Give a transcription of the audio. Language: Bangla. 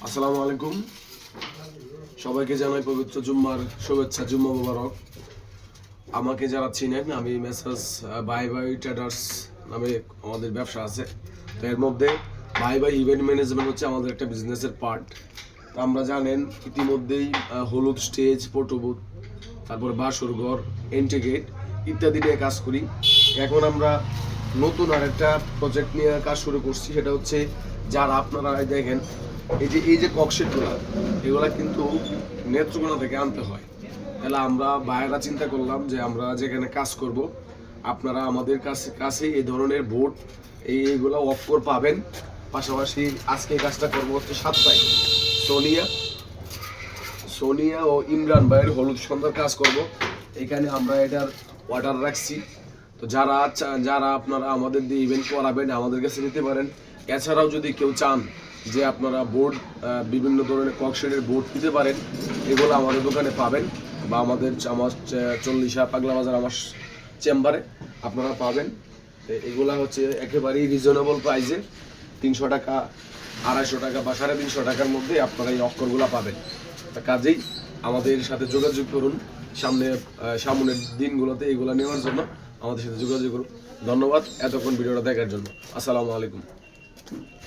আসসালামু আলাইকুম। সবাইকে জানাই পবিত্র জুম্মার শুভেচ্ছা, জুম্মা মোবারক। আমাকে যারা চিনেন, আমি মেসার্স বাই বাই ট্রেডার্স নামে আমাদের ব্যবসা আছে। তো এর মধ্যে বাই বাই ইভেন্ট ম্যানেজমেন্ট হচ্ছে আমাদের একটা বিজনেসের পার্ট। তো আমরা জানেন ইতিমধ্যেই হলুদ স্টেজ, ফটোবুথ, তারপর বাসর ঘর, এন্টিগেট ইত্যাদি নিয়ে কাজ করি। এখন আমরা নতুন আর একটা প্রজেক্ট নিয়ে কাজ শুরু করছি। সেটা হচ্ছে যারা আপনারা দেখেন এই যে ককশেটগুলো, এগুলা কিন্তু নেত্রকোনা থেকে আনতে হয়। তাহলে আমরা বাইরেরা চিন্তা করলাম যে আমরা যেখানে কাজ করব, আপনারা আমাদের কাছে এই ধরনের বোর্ড এইগুলো অফ পাবেন। পাশাপাশি আজকে এই কাজটা করবো হচ্ছে 7 তারিখ সোনিয়া ও ইমরান ভাইয়ের হলুদ সন্ধ্যার কাজ করব। এখানে আমরা এটার অর্ডার রাখছি। তো যারা আপনারা আমাদের দিয়ে ইভেন্ট করাবেন আমাদের কাছে নিতে পারেন। এছাড়াও যদি কেউ চান যে আপনারা বোর্ড, বিভিন্ন ধরনের ককশেডের বোর্ড নিতে পারেন, এগুলো আমাদের দোকানে পাবেন বা আমার 40 পাগলা বাজার আমার চেম্বারে আপনারা পাবেন। এগুলা হচ্ছে একেবারেই রিজনেবল প্রাইসে, 300 টাকা, 250 টাকা বা 350 টাকার মধ্যে আপনারা এই অক্ষরগুলো পাবেন। কাজেই আমাদের সাথে যোগাযোগ করুন। সামনের দিনগুলোতে এগুলো নেওয়ার জন্য আমাদের সাথে যোগাযোগ করুন। ধন্যবাদ এতক্ষণ ভিডিওটা দেখার জন্য। আসসালামু আলাইকুম।